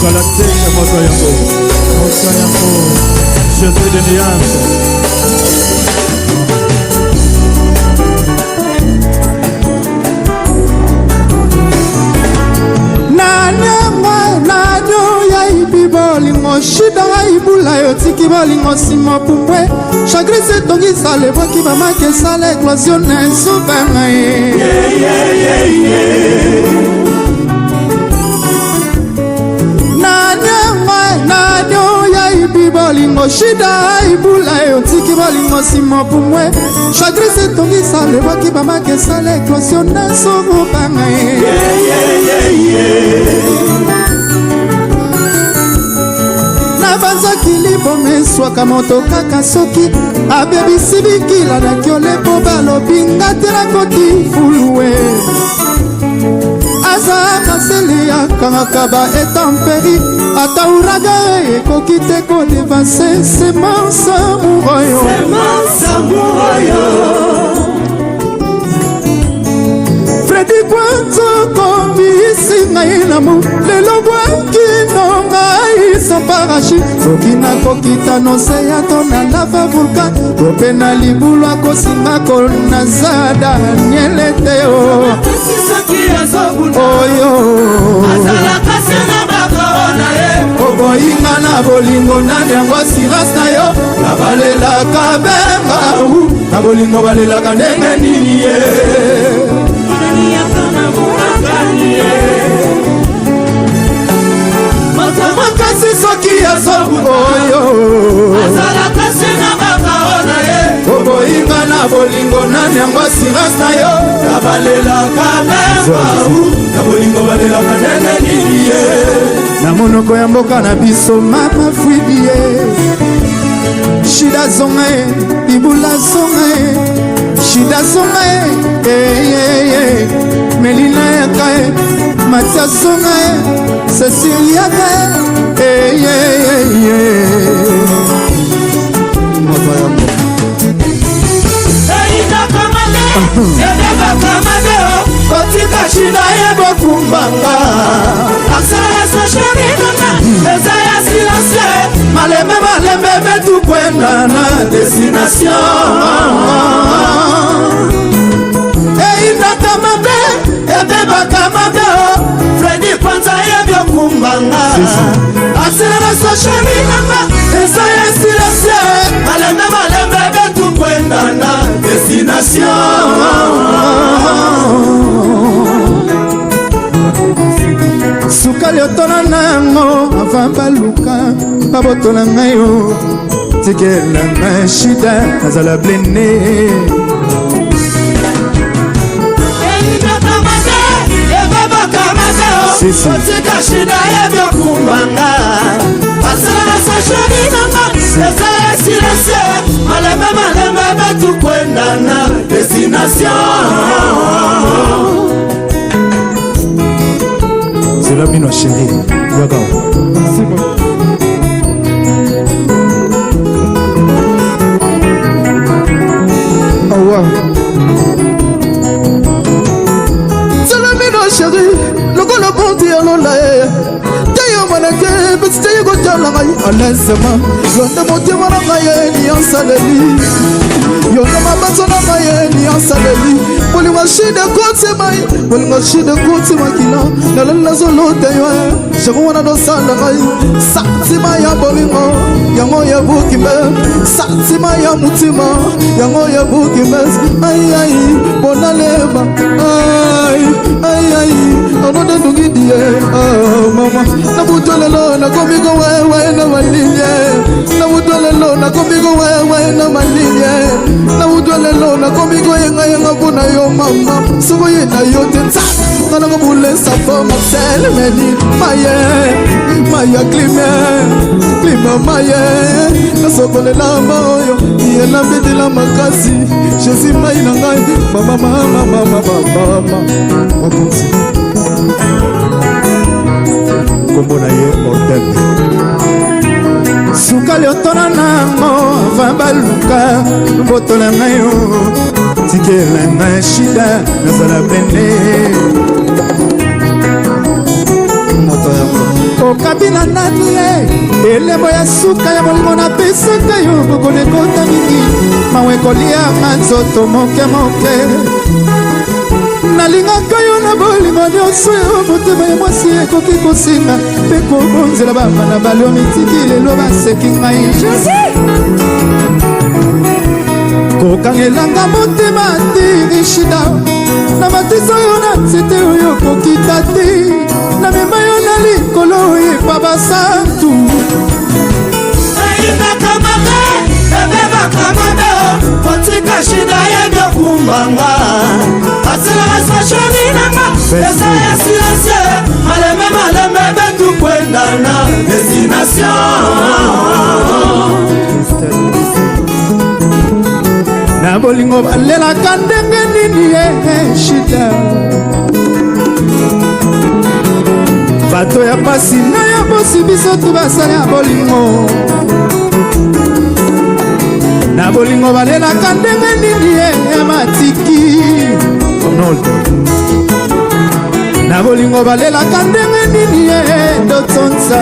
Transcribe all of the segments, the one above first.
Galateke moto yango Jésus de Niance. Shida ibula yo tiki balingo sima pumbwe chagri se tongi sale boki mama ke sale éclosion na subanga nanyo ya ibi balingo shida ibula yo tiki balingo sima pumbwe chagri se tongi sale boki mama ke sale éclosion na subanga Nabanzaki libomeswaka moto kaka soki abebisi bikila na kiolepo balobinga tela koti fuluwe aza kaseli akangaka ba etamperi ata uraga ekoki te kodevanse semansa muroyo Fredi kwanzo kombisi ngai namu lelo bwakino ngai saparashi soki nakokita nose ya tona lava vulkan kope na libulu akosinga konaza Daniele te oyo oboyinga na bolingo nani yango siras na yo nabalelaka benga na bolingo balelaka ndenge nini ye makasi soki ya sobu oyo oboyinga na bolingo nani yango siras na yo nabalelaka benga na bolingo balelaka ndenge nini ye na monoko ya mboka na biso mama fwidie shida zonga e ibula zonga e shida zonga e melina yaka e matia zonga e Cecilia yaka e kotika shida yebo kumbanga asala sa shirika eza ya silence malembe betu kwenda na destination eina kama be ebeba kama be Fredi kwanza yebyo kumbanga asala sa shirika eza ya silence malembe betu kwenda na destination sukali otona nango avant baluka babotola ngai yo tikela ngai shida nazala blene otika shida yebyo kumbanga asala sa shirika eza ya silence malembe betu kwenda na destination Zela bino chéri Yaga Awa Zela bino chéri Loko lo bonti alonda Teyo manake Biste yugo jala ngai Alensema Yonde moti wana ngai Ni ansaleli Yonde mabazo na ngai Ni ansaleli Bolingo shide kote mai Bolingo shide kote makila Nalala zolo teyo Shego wana do sanda ngai Satima ya bolingo Yango ya bukime Satima ya mutima Yango ya bukime Ay ay Bonalema Ay Anode ndungidie Mama Nabutolelo Nakomigo wewe na malinye Nabutolelo Nakomigo wewe na malinye Nabutolelo Nakomigo yenga kuna yo mama Sugo yena yo tenza Kana kabule safo Marcel Meni Maya Klima Maya Nasokole la mayo Yena mbidi la makasi Jesi mai na ngai Mama Wakunzi Kombona ye ordene Sukali otona nango Vambaluka Botola ngayo Tikela nga shida Nazala blende Moto yako okabina nani ye elembo ya suka ya bolingo napesaka yo bokone ekota mingi mawe kolianga nzoto moke moke nalingaka yo na bolingo nyonso yo motema ya mwasi ekoki kosinga mpe kobonzela bamana balo mitiki lelo baseki ngai kokangelanga motema te shida na matisa yo na nzete oyo kokita te na mema yo na likolo epa basantu ayinakamaka ebebakamabe kotika shida yebyokumbanga asilakasashoni nanga esa ya silense maleme betukwendana destination na bolingo balelaka ndenge nini ye shida bato ya pasi na ya bosi biso tu basala ya bolingo na bolingo balelaka ndenge nini ye matiki na bolingo balelaka ndenge nini ye dotonsa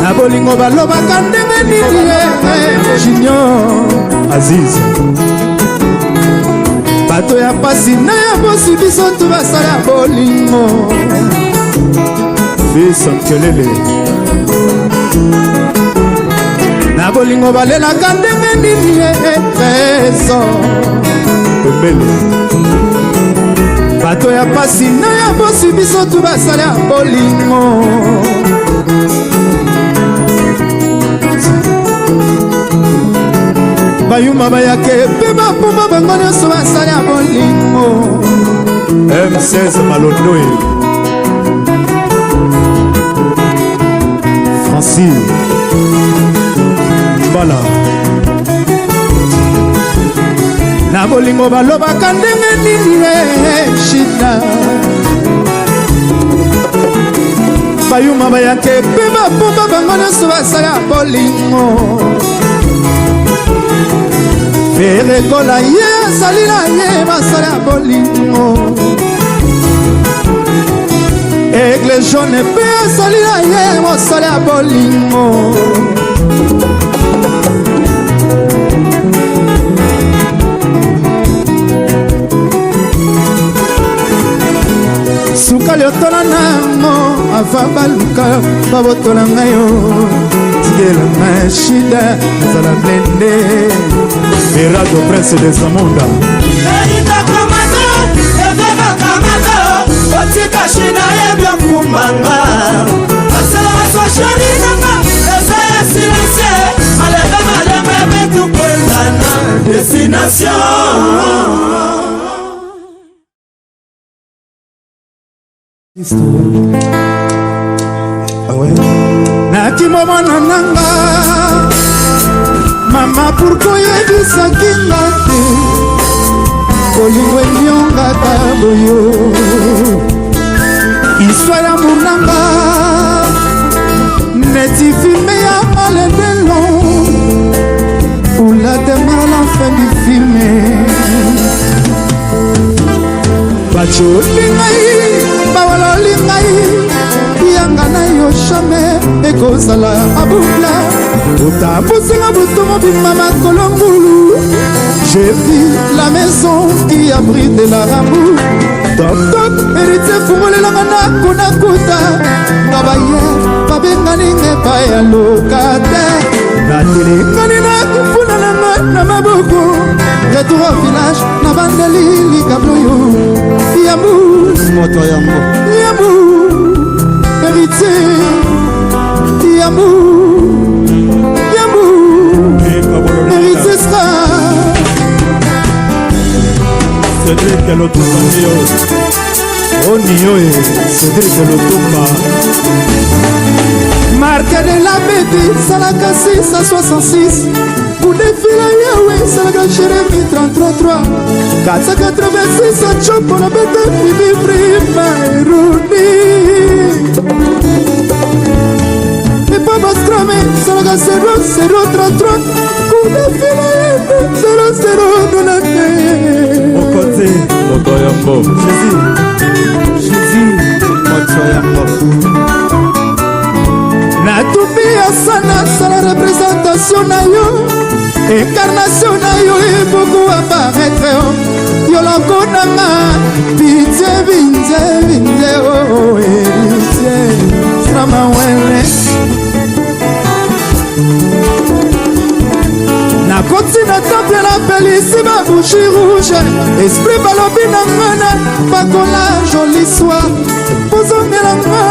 na bolingo balobaka ndenge nini ye junior Aziz bato ya pasi na ya bosi biso tu basala ya bolingo fils Kelele na bolingo balelaka ndenge nini ye trésor pembele bato ya pasi na ya bosi biso tu basala ya bolingo bayuma bayake mpe bapuma bango nyonso basala ya bolingo M16 Malondoe Francis Bala na bolingo balobaka ndenge nini shida bayuma bayake mpe bapuma bango nyonso basala ya bolingo ferekola ye azali na ye basala ya bolingo aigle jaune mpe azali na ye mosala ya bolingo suka liotola nango ava baluka babotola ngai yo tikelanga shida ezala blende Erado Prince de Zamunda eyitakamata evebakamata otika shida yebyokumbanga asalakaswashoni nanga eza ya silense maleme betukwendana destination nakimomona nanga mama pourkoi yebisaki nga te kolingo eliongaka boyo histoire ya monanga neti filme ya maledelo ou la dernière la fin du filme bacoli ngai bawaloli ngai yanga na yo jamais ekozala abula otambusinga butu mobima makolo mbulu j'ai vu la maison qui abrite la amour toktok héritier fungolelanga ndako nakuta nga baye babengani ngepa ya lokataire natelengani nakifuna nanga na maboko retour au village na bandeli likablo yo yamu moto yango yamu héritier yamu héritier ska Cédric Lotumba Onioe Cédric Lotumba marque de la bête salaka 6 à 66 pour défiler yawe salaka Jérémy 33 486 à chopo na bête bibi prima rudi et pas bastrame salaka 0033 pour défiler 00 na Mokote Mokoyambo Jésus déception na yo beaucoup apparaître yo lokonanga pitié vinze vinze oh héritier Stramawele nakoti na temple napelisi babouchi rouge esprit balobi na ngana bakola joli soir bozongelanga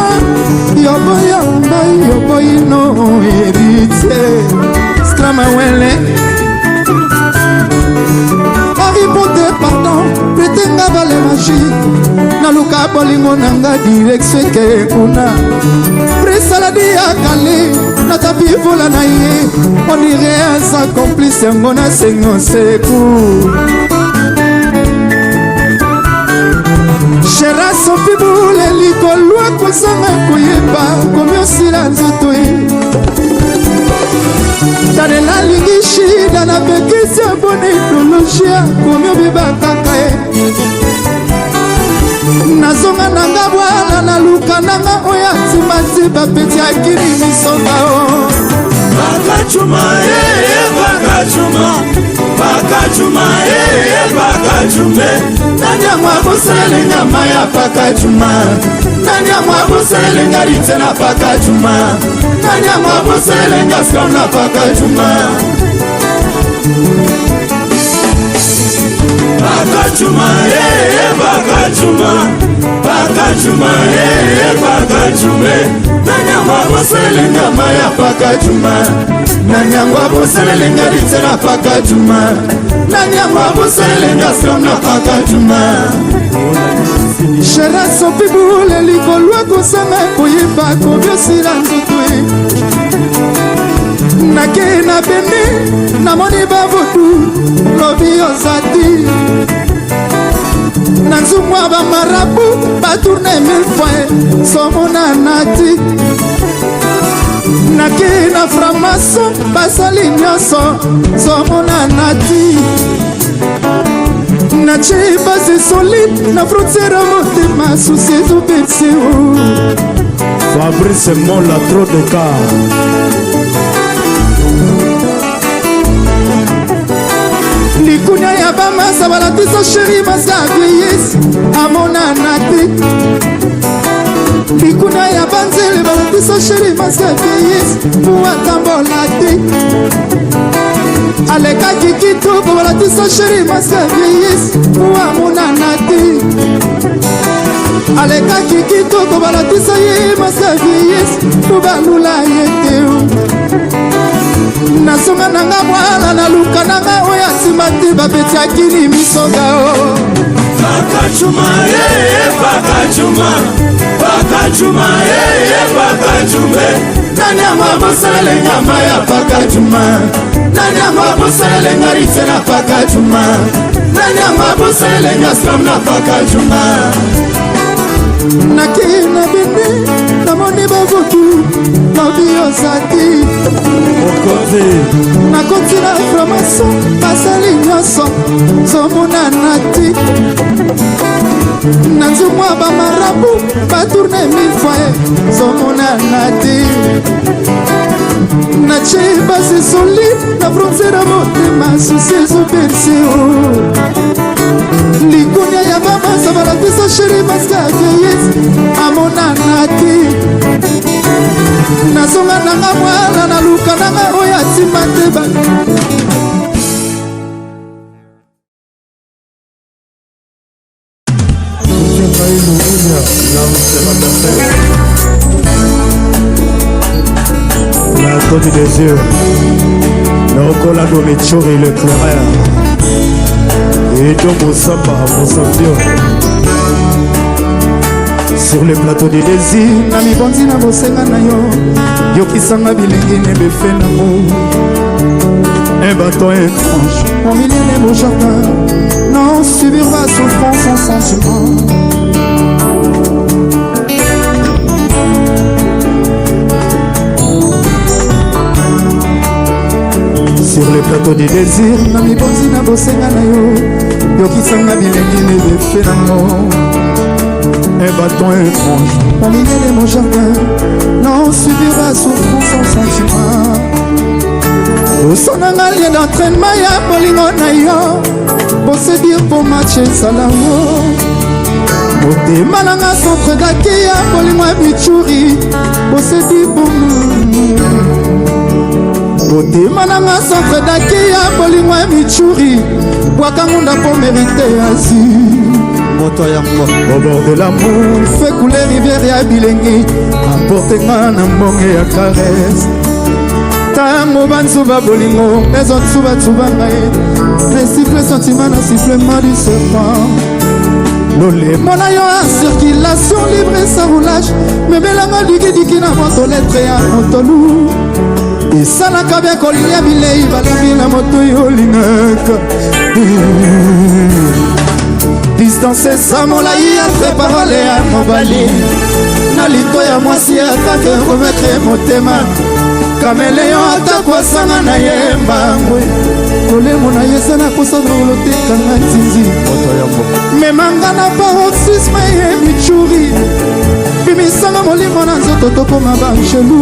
yoboyanga yoboyino héritier Stramawele Harry Potter pardon pretenga vale magie naluka bolingo nanga direction eke kuna presaladi ya kale natapi vola na ye on dirait aza complice yango na sengo seku Shera sopibule likolwa kozanga koyeba komi osila nzoto ye talela lingi shida na pekisi ya bone idéologia komi obibakaka ye nazonga nanga bwana naluka nanga oyo atimati bapeti akili misonga o bakachuma bakachuma bakachuma bakachume nani amwa boselenga maya bakachuma nani amwa boselenga litena bakachuma nani amwa boselenga skona bakachuma bakachuma bakachuma bakachuma bakachume nani amwa boselenga maya bakachuma nani amwa boselenga litena bakachuma nani amwa boselenga skona bakachuma Shera sopibule likolwa kosanga koyeba kobiosila nzoto ye nake na bende namoni babotu lobi ozati na nzumwa bamarabu batourne 1000 fois somona nati nake na framaso basali nyonso somona nati nache base solide na frontière motema souci ezobebisi Fabrice Mola trop de cas likunia ya bamasa balatiso sheri masa vieillesse amonana te likunia ya banzele balatiso sheri masa vieillesse po atambola te alekaki kitoko balatiso sheri masa vieillesse po amonana te alekaki kitoko balatisa ye masa vieillesse po balula ye te nasonga nanga mwana naluka nanga oyo atima te bapeti akini misonga o bakachuma bakachuma bakachuma bakachume nani amwa boselenga maya bakachuma nani amwa boselenga ritena bakachuma nani amwa boselenga slamna bakachuma nakina bende namoni bavutu lobi ozati nakoti na framaso basali nyonso zomona nati na nzumwa bamarabu batourne 1000 fois zomona nati nache base solide na frontière motema susi ezobebisi likunia ya bamasa balatisa sheri maska vieillesse amonana te nazonga nanga mwana naluka nanga oyo atima te La côte des yeux le recola domichori le clair et donc Mosambio sur le plateau du désir na mibondi na bosenga na yo yokisanga bilengi nebefe nango un bâton étrange au milieu de mon jardin non subir ma souffrance sans sentiment sur le plateau du désir na mibondi na bosenga na yo yokisanga bilengi nebefe nango un bâton étrange au milieu de mon jardin non subir ma souffrance sans sentiment osonanga lien d'entraînement ya bolingo na yo bosedir po match esalango motema nanga centre daki ya bolingo ya Michuri bosedi bomu motema nanga centre daki ya bolingo ya Michuri bwaka ngunda po mérite asi moto yango au bord de l'amour fait couler rivière ya bilengi apporte nga na mbonge ya caresse tango banzuba bolingo maison tsuba ngai na siffle sentiment na sifflement du serpent lolemo na yo en circulation libre sans roulage memelanga dikidiki na moto lettre ya motolu esalaka bia kolia bilei balambi na moto yo olingaka distance esa molai entre parole ya mobali na lito ya mwasi atake remetre motema kameleyo atakwasanga na ye mbangwe kolemo na ye sana kosandrolo tekanga nzinzi memanga na paroxysme ye Michuri bimisanga molimo na nzoto tokoma banchelu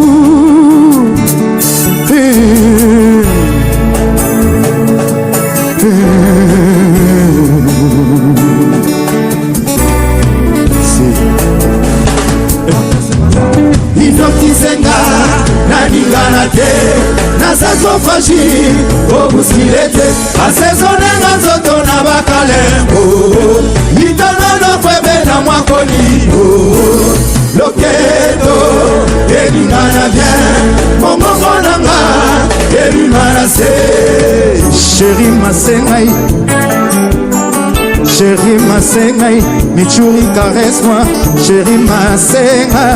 izokisenga naningana te nasakofashi obuskilete asezonenga nzoto na bakalembo itonono kwebe na mwakoli loketo elingana bien mongongo nanga elingana se Chéri masengai Chéri masengai Michuri caresse-moi Chéri masenga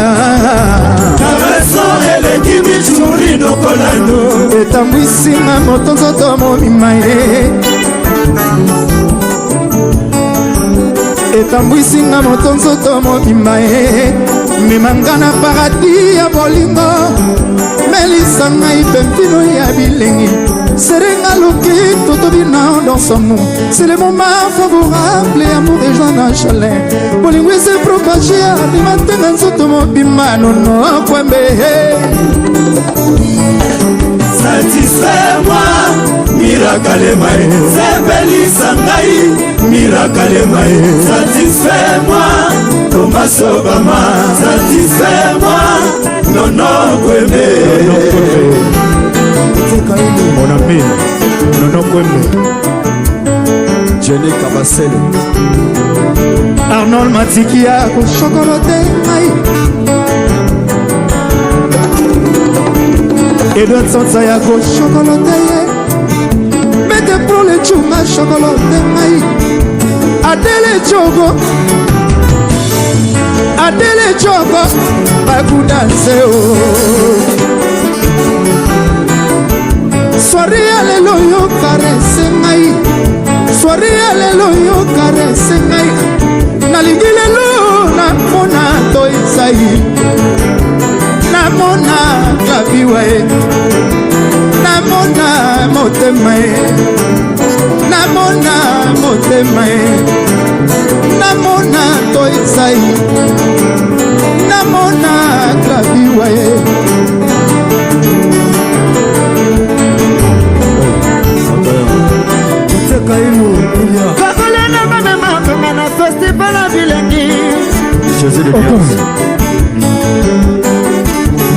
Caresso eleki Michuri nokolando etambwisinga moto nzoto mobima ye etambwisinga moto nzoto mobima ye memanga na paradis ya bolingo melisa ngai pempino ya bilengi serenga loki totobina dans son nom c'est le moment favorable amour et joie na chalet bolingo ese propagé alimatenga nzoto mobima nono kwembe satisfais-moi mirakalemae sepelisa ngai mirakalemae satisfais-moi Thomas Obama satisfais-moi nono kwembe mon ami Nono Kwembe Jenny Kabasele Arnold Matikia chocolaté ngai Edouard Sansaya chocolaté mete pour le chunga chocolaté ngai Adele Chogo bakudanse o soirée alelo yo caresse ngai soirée alelo yo caresse ngai nalingi lelo namona toisai namona klaviwa namona motema namona motema namona toisai namona klaviwa kakolena bamemakonga na festival ya bilengi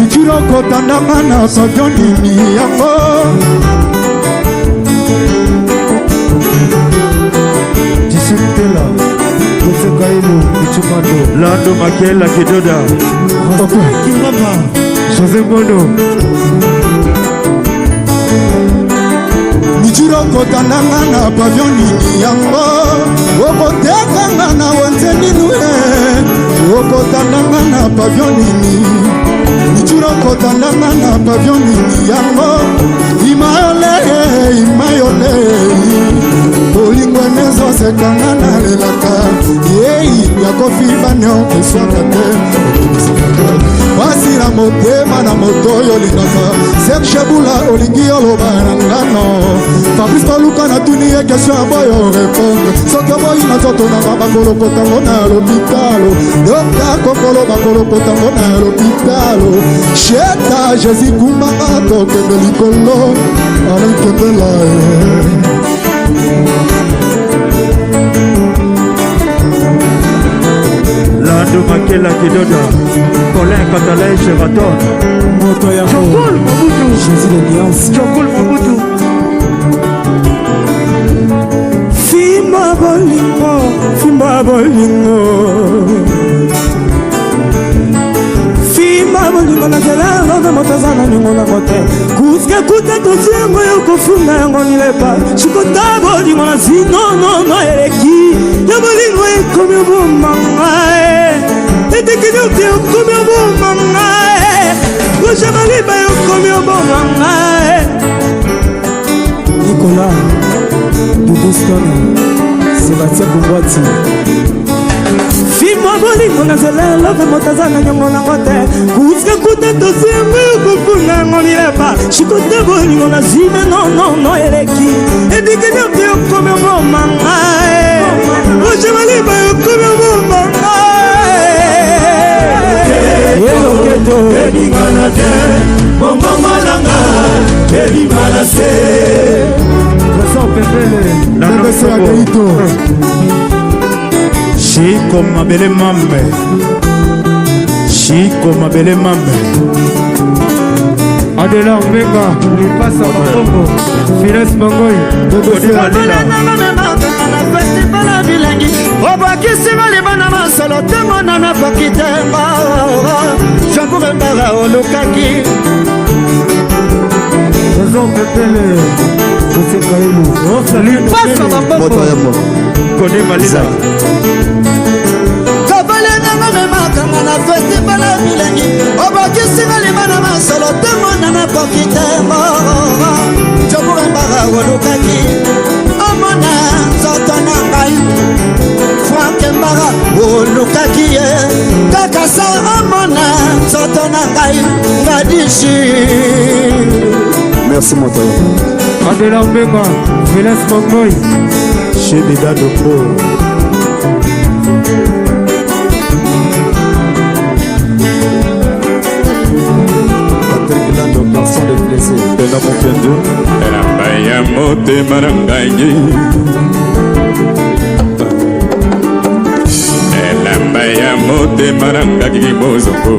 mikiro kotandanga na sadio nini yango Disitela Kosekailo Ichumando Lando Makela Kidoda kimama José Bono mikiro kotandanga na pavillon nini yango okotekanga na wenze ninue okotandanga na pavillon nini mikiro kotandanga na pavillon nini yango imayole bolingo nezosekanga na lelaka yei yakofi baneo keswaka te pasi na motema na moto oyo olingaka Serge Bula olingi oloba na ngano Fabrice Paluka na tuni ye question ya boyo répondre soki oboyi na nzoto nanga bakolokotango na lopitalo yoka kokolo bakolokotango na lopitalo Sheta Jésus kumbanga tokende likolo alekendela Lando Makela Kidoda Colin Katalai Sheraton Moto ya Chokol Mobutu Jésus l'Alliance Chokol Mobutu Fimba bolingo Fimba bolingo Fimba bolingo na zela Loga motazana ningo na mote Kuske kute tosi yango yoko funda yango nilepa Chikota bolingo na zi no no no eleki Ya bolingo ekomi obumangae Etekini ote okomi obumangae Kusha maliba yokomi obumangae Nicolas Duduston Sébastien Boubouati Fimba bolingo na zela Loga motazana nyongo na ngote Kuske kute tosi yango yoko funda yango nilepa Chikota bolingo na zi no no no eleki Etekini ote okomi obumangae Kusha maliba yokomi obumangae Eloketo Ebingana te Bongongo nanga Ebingana se Vincent Pepele BBC ya Keito Chico Mabele Mambe Chico Mabele Mambe Adela Mbenga Lipasa Makongo Files Mangoi BBC ya obakisima libana masolo temona na pakitenga jakurembara olukaki Vincent Pepele José Kailou pasa maboko Kone Malila kabale nanga memakanga na festival ya bilengi obakisima libana masolo temona na pakitenga jakurembara olukaki omona nzoto na ngai Frank Mbara olukaki ye kaka sa omona nzoto na ngai ngadishi merci moto Adela Mbenga Files Mangoi chez Bida Dombo Patrick Lando garçon de plaisir Bena Mopiendo Elamba ya motema na ngai Elamba ya motema na ngai mozongo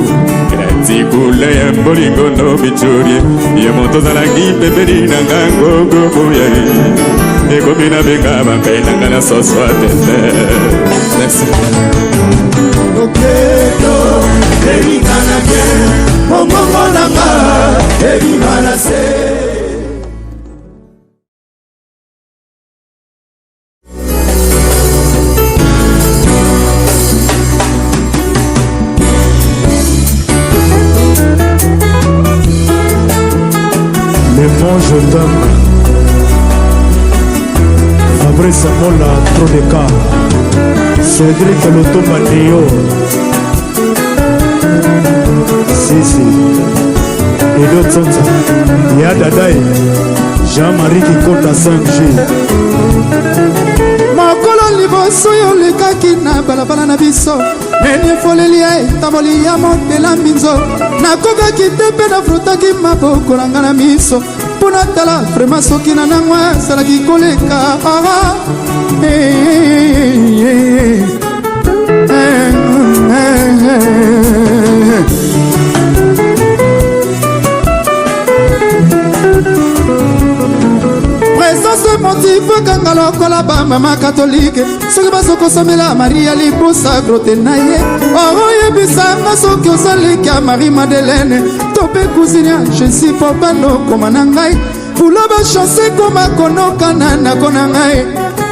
Etikula ya bolingo no bichuri Ya moto zalaki pepeli na ngango goboya Ekomi na benga bampe na nga na soswa tete Merci Loketo ebingana te Mongongo nanga ebingana se Je t'aime Fabrice Mola trop de cas Cédric Lotomba Neo Sisi Edo Tsonza Yadadai Jean-Marie Kikota 5G Makolo liboso yo lekaki na balabala na biso neni foleli ya etamoli ya motela mbinzo nakokaki te mpe nafrotaki maboko na nga na miso mpo natala vraimen soki na nango azalaki koleka présence motive kanga lokola bamama katolike soki bazokosomela maria libosa grote na ye oyebisanga soki ozaleki ya marie madeleine to mpe cousine ya jésus mpo banokoma na ngai pula bachanse koma konokana nako na ngai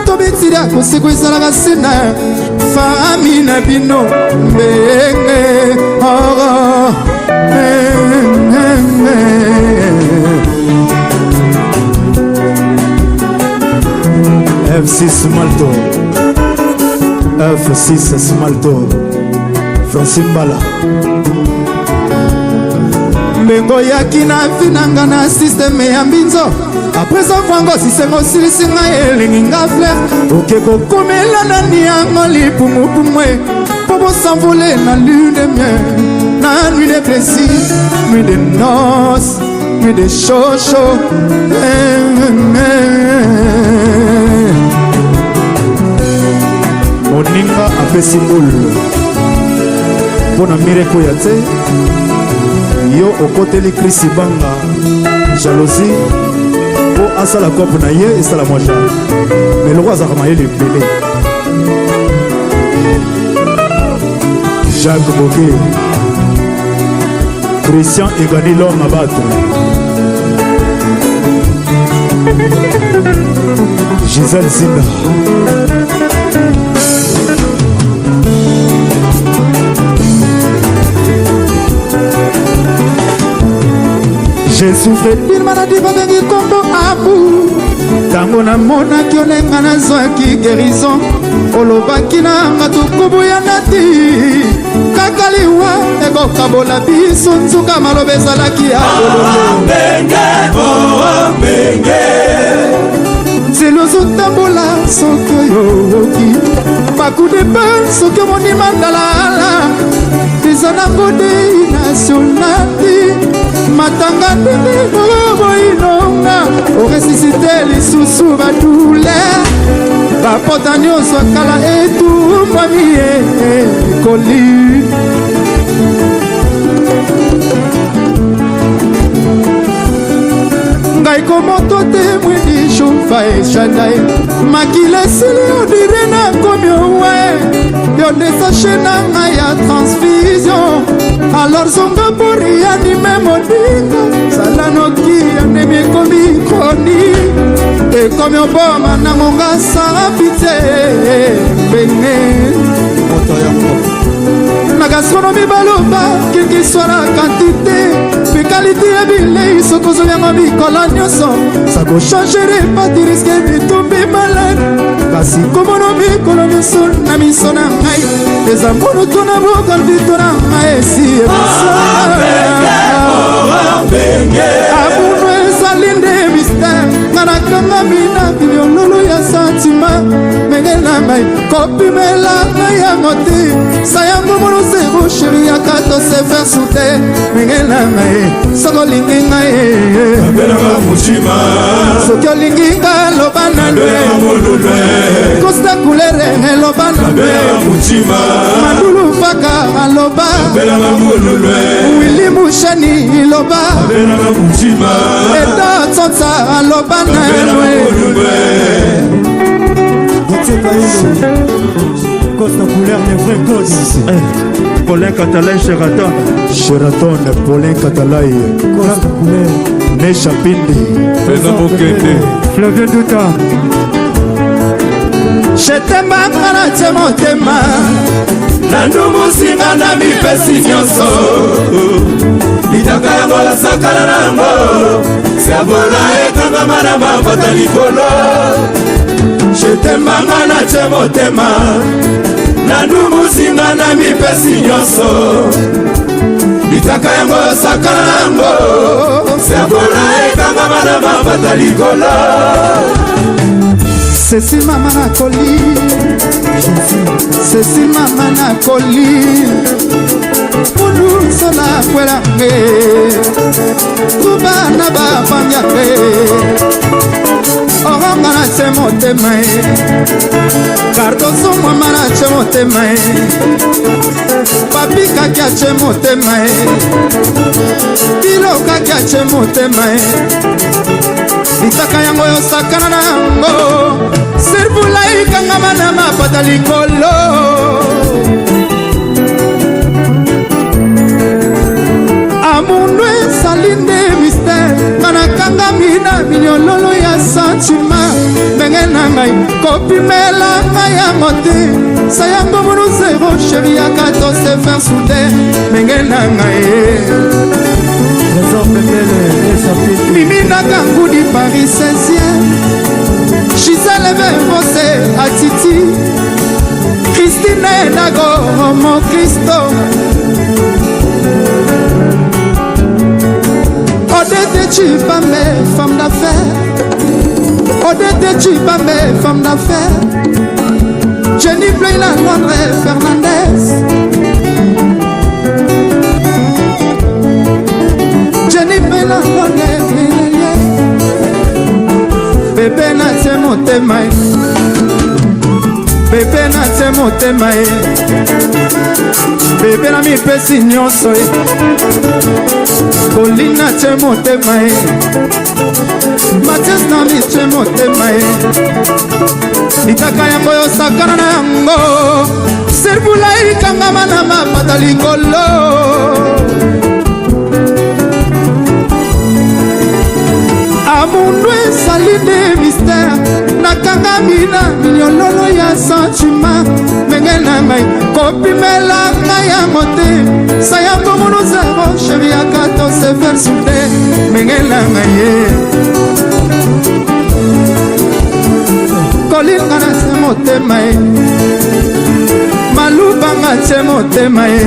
to bitili ya koseko ezalaka sena fami na bino mbenge F6 Malto F6 Malto Francine Bala mbengo yaki na finanga na systeme ya mbinzo apres okwango sisengo osilisi ngai elingi nga fler oke kokomela nani yango lipumupumwe po bosanvole na lune de miel na nuit de plaisir nuit de noces nuit de chocho moninga apesi mbulu mpo na mireko ya te yo okoteli krisi banga jalousie mpo asala kope na ye esala mwa jare me loko azalaka mayele ebele Jacques Boké Christian Egani l'homme à battre Gisèle Zinda j'ai souffert d'une maladie babengi kombo amour tango namonaki olenga nazwaki guérison olobaki nanga tokoboyana ti kaka liwa ekokabola biso nzuka maloba ezalaki ya nzela ozotambola soki oyo oki bakudepe soki omoni mandalala eza nango dei nationali matanga ndenge boyinonga oresisite lisusu badouleur bapota nyonso akala etumwami ekoli ngai komoto te mwini shufa eshadai makila esili odire nakomi owe yo desashe na ngai ya transfusion alors zonga pori anime modinga sala noki anemi ekomi kroni ekomi oboma nangonga sara pite pene moto yango na gastronomi baloba kelki swara quantité pe qualité ya bilei sokozo yango mikolo nyonso sako changere pati riske mitumbi malade kasi komono mikolo nyonso na miso na ngai eza mbonu tuna bokalbito na ngai esi abuno ezali nde mystère nga nakanga bina biliololo ya santima menge na mai kopimela ngai yango te sa yango mono zero sheri yaka to se faire soute menge na mai soko olingi ngai soki olingi ngai loba na lwe kosta couleur eloba na lwe mandulu faka aloba wili mushani loba eta tsotsa aloba na lwe Costa couleur les vrais codes ici. Paulin Catalan Sheraton Paulin Catalay Costa couleur Nesha Pindi Fais-en bokete Flavien Douta jetembanga na tie motema nandumusinga na mipesi nyonso litaka yango lasakala nango siabona ekangama na mapata likolo jetembanga na tie motema nandumusinga na mipesi nyonso litaka yango lasakala nango siabona ekangama na mapata likolo sesi mama na koli sesi mama na koli ulu sola kwela nge kuba na bafamia nge oronga na che motema kardoso mwama na che motema papi kaki a che motema bilo kaki a che motema litaka yango yosakana na yango servula ikangama na mapata likolo amundu ezali nde mystère nga nakangami na minyololo ya santima ndenge na ngai kopimela ngai yango te sa yango mono zero sheri yaka to se faire soude ndenge na ngai mimi nakangudi Paris 16e Gisèle Vose Atiti Christine Nago Mon Christo Odette Chipambe, femme d'affaires. Odette Chipambe, femme d'affaires. Jenny Playla, André Fernandez. Jenny Playla, André Fernandez. Bébé na te motema, bébé na te motema, bébé na mi pesi nyonso, Colina te motema, Mathias na mi te motema, litaka yango yo sakana na yango, servula ikangama na mapata likolo. Amundu esali de mystère nakangami na minyololo ya sentiment menge na ngai kopimela ngai ya mote sayambo mono zero sheri ya kato se faire soude menge na ngai ye kolinga na se motema ye malubanga te motema ye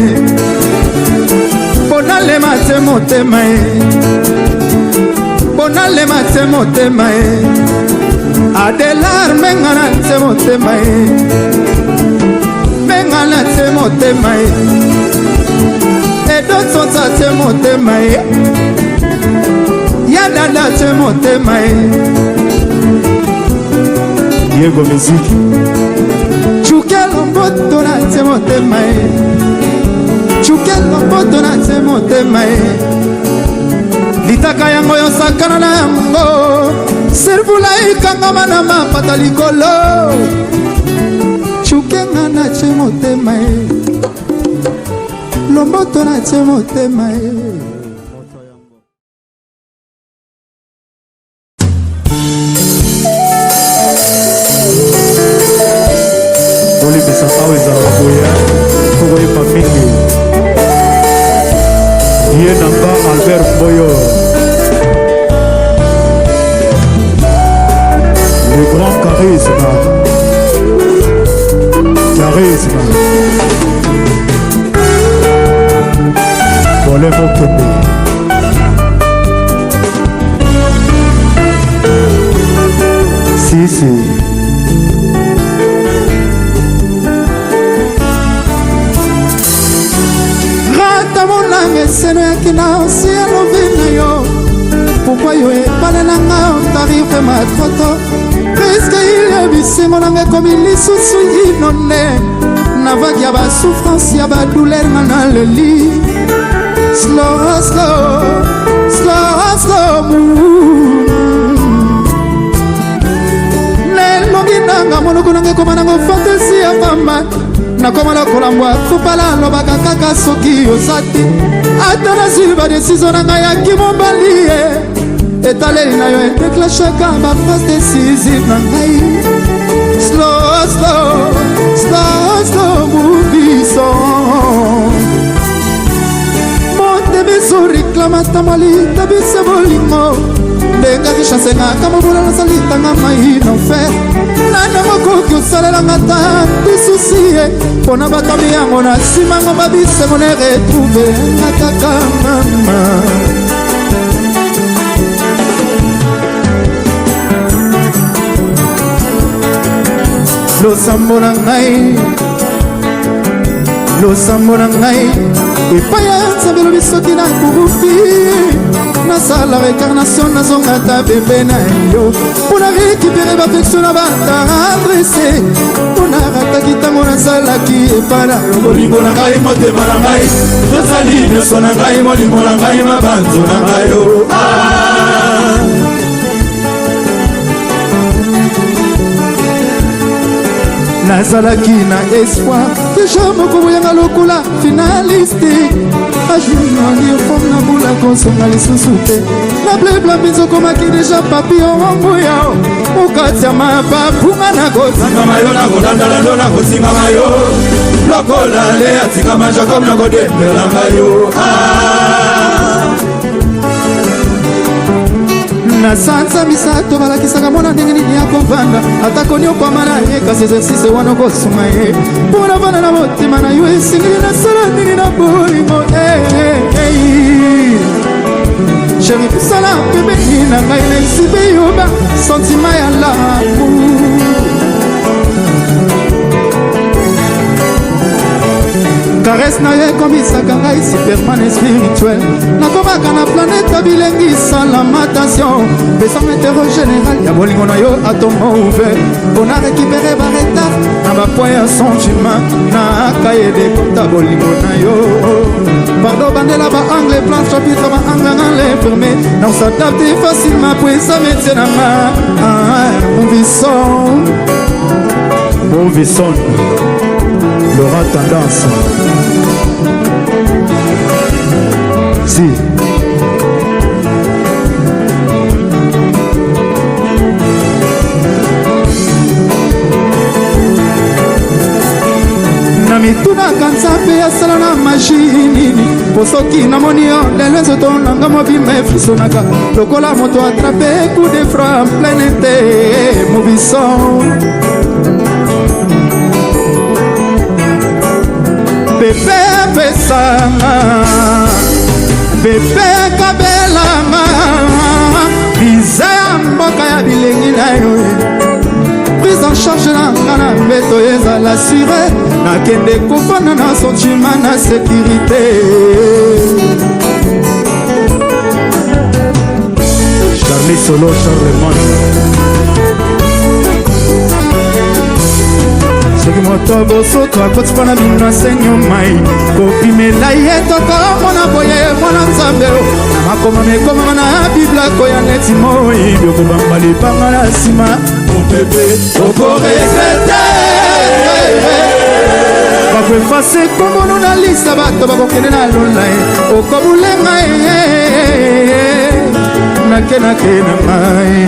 bonalema te motema ye bonalema te motema ye Adelar mengana te motema ye mengana te motema ye edotota te motema ye yadada te motema ye Diego Miziki chukelo mboto na te motema ye chukelo mboto na te motema ye litaka yango yo sakana na yango servula ikangama na mapata likolo chukenga na che motema ye lomboto na che motema ye olibisa awa ezala koya kokoyeba mingi ye namba Albert Boyo le grand charisme Bolé Mokembe si rata monanga eseno ya kina osi alobi na yo pourquoi yo epalenanga otarife matroto puisque il y a bisengo nanga ekomi lisusu inone na vague ya basouffrance ya badouleur nga na leli slow slow slow slow nelongi nanga monoko nanga ekoma nango fantasi ya mama nakoma lokolambwa kupala alobaka kaka soki oza te ata nazwi badesizio na ngai yaki mobali ye etaleli na yo edeklashaka baphrase décisive na ngai slow slow slow slow moviso motebiso reklamata malita bise bolingo ndenga richasengaka mobula nasalitanga mai nofer nana mokoki osalelanga ta bisusi ye mpona bakambi yango na nsimango babisengo ne retrouve nakaka mama losambo na ngai epai ya nzambe elobi soki nakufi nasala recarnation nazonga ta bebe na yo mpona récupere bafektio na bataadrese mpona rataki ntango nazalaki epana bolingo na ngai motema na ngai tozali nyonso na ngai molimo na ngai mabanzo na ngai yo nazalaki na espoir deja moko boyanga lokola finaliste ajunali fom na mbula kosonga lisusu te na blebla mbizokomaki deja papi owango yao okati ya mapapunga na kozingama yo na kolandala ndo na kosingama yo lokola le atikama jacob na kodembelanga yo na sanza misato balakisaka mwana ndenge nini ya kovanda atako niokwama na ye kasi exercice wana kosunga ye mpona vanda na motema na yo esengeli nasala nini na bolingo chéri pusala pembeni na ngai na esibe yoba sentima ya labu caresse na yo ekomisaka ngai superman spirituel nakomaka na planete bilengisa lamentation pesanga intero général ya bolingo na yo atomo ouvert mpona récupere baretard na bapoint ya sentiment na kaye de kota bolingo na yo pardo bandela baangle plan chapitre baangle na l'infirmé non s'adapte facilement po eza métier na nga Mouvison Laura Tendance Si na mitunaka nzambe asala na mashi nini po soki namoni yo lelo nzoto nanga mobima efrisonaka lokola moto atrape coup de fra pleine te Mouvison bebe pesanga bebe kabelanga biza ya mboka ya bilengi na yo prise en charge na nga na mbeto ezala sire nakende kofanda na sentiment na sécurité Charlie Solo Charlemagne soki moto bosoto akoti mpona bino asenyo mai kopimela ye tokomona boye mwana nzambe na makomama ekomama na bibla koya neti moi biokobamba libanga na nsima mopepe okoregrete bakoefase kombono na lisa bato bakokende na lola ye okobulenga ye nakenake na mai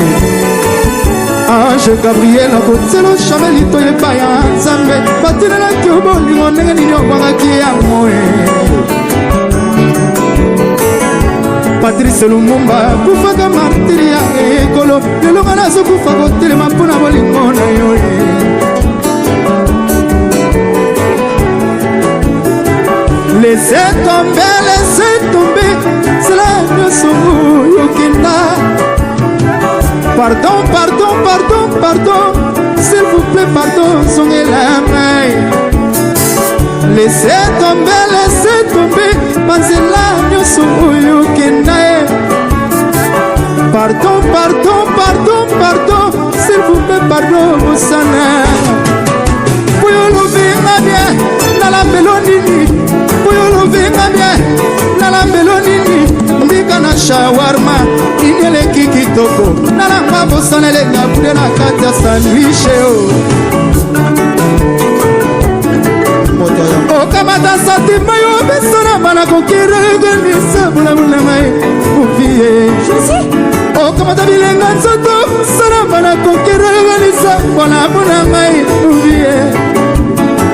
Ange Gabriel akotelo chamelito epai ya nzambe batinelaki obolingo ndenge nini okwangaki yango Patrice Lumumba kufaka martiri ya ekolo lelonga nazokufa kotelema mpona bolingo na yo Laissez tomber cela nyonso yokenda Pardon, s'il vous plaît, pardon, songez la main. Laissez tomber, Manzela, nyoso oyo kenae. Pardon, s'il vous plaît, pardon, Moussana. Poyolo venga bien, nala melonini. Poyolo venga bien, nala melonini. Mbika na shawarma, inyele kikitoko. Nalanga bosanele ngabude na kati ya sandwich okamata satima yo besona bana kokireganisa bulamulama movie okamata bilenga nzoto sana bana kokireganisa bulamulama movie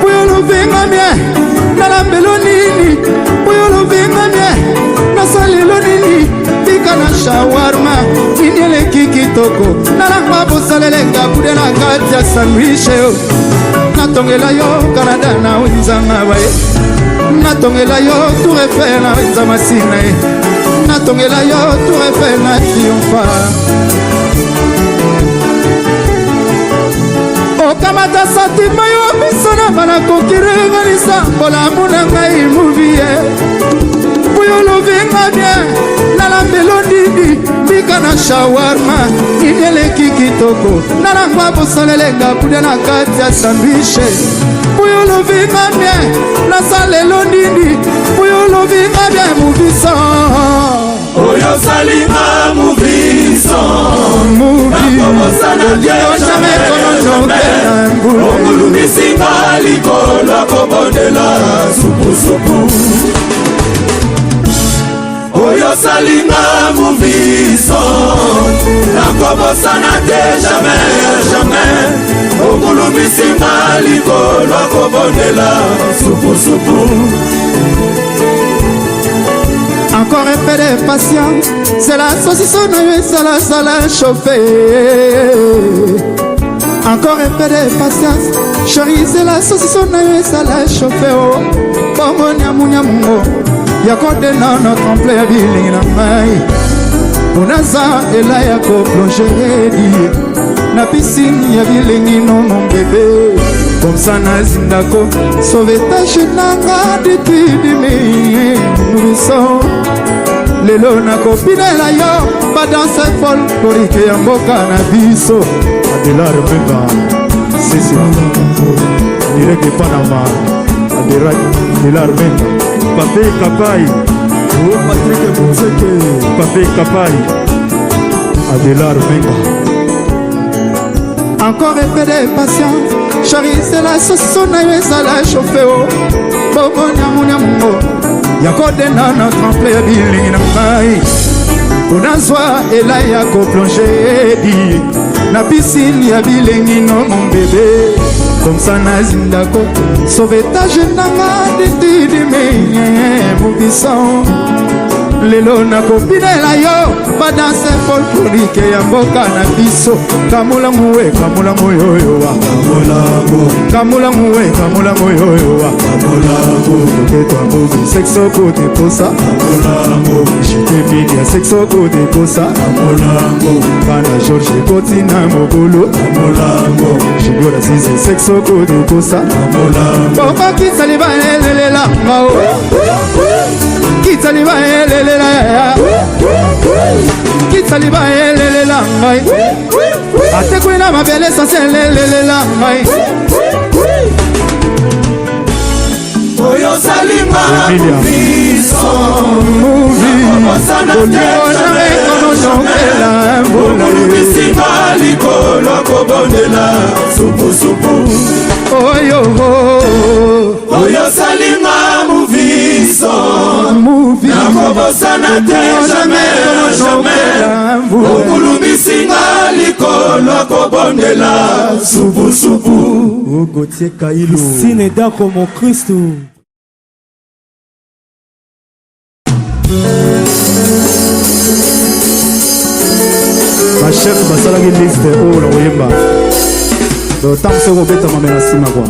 puyolo venga mie nalambelo nini puyolo venga mie nasalelo nini bika na shawarma inyele kikitoko nalanga bosalele ngabude na kati ya sandwich natongela yo Canada na winzanga bae natongela yo Tour Eiffel na winza masina natongela yo Tour Eiffel na triomfa okamata satima yo bisona bana kokirenganisa bolamu na ngai movie puyolo venga bien nalambelo ndindi bika na shawarma inyeleki kitoko nalangwa bosolelenga kude na kati ya sandwich puyolo venga bien nasalelo ndindi puyolo venga bien Mouvison oyo salinga Mouvison oyo jamais konono ongulumisinga likolo akobondela supusupu oyo salinga Mouvison nakobosana te jamais okulumisinga likolo akobondela supusupu encore un peu de patience c'est la saucisson et sala chauffer encore un peu de patience chérie c'est la saucisson et sala chauffer oh bongo nyamunyamungo yakode na notre emploi ya bilingi na ngai Bonaza elaya ko plongeri na piscine ya bilengi no mon bébé. Comme ça nazindako sauvetage nanga ditidimi nourrisson. Lelo nakopinela yo badanse folklorique ya mboka na biso. Adelar Menga Sisi Direke Panama Adelar Menga Pape Kapai Patrick Muzeke Pape Kapai Adelar Menga. Encore un peu de patience, chérie, c'est la sauce na yo ezala chauffé o. Bobo nyamu nyamungo yakode na na trempe ya bilingi na ngai. Unazwa elaya ko plongeri na piscine ya bilengi no mon bébé. Comme ça nazindako sauvetage nanga ditidimi mubison. Lelo nakopinela yo badanse folklorique ya mboka na biso. Kamula muwe kamula moyoyo wa kamula muwe kamula moyoyo wa ketwa muvi sexo kote posa jitebini ya sexo kote posa kana George koti na mobolo jigora sisi sexo kote posa boba kisaliba elelela ngao Kitaliba elelela ya Kitaliba elelela ngai Atekwina mabele sase elelela ngai Oyo salima biso Movie Oliona ekono nongela mbola Olubisinga likolo kobondela Supu supu Oyo salinga muviso Nakobosana te jamais Okulubisinga likolo kobondela Supu supu Gauthier Kailo Sineda como Kristo. Ma chef basalaki liste oyo na koyemba ntango soki obetama me na nsima kwa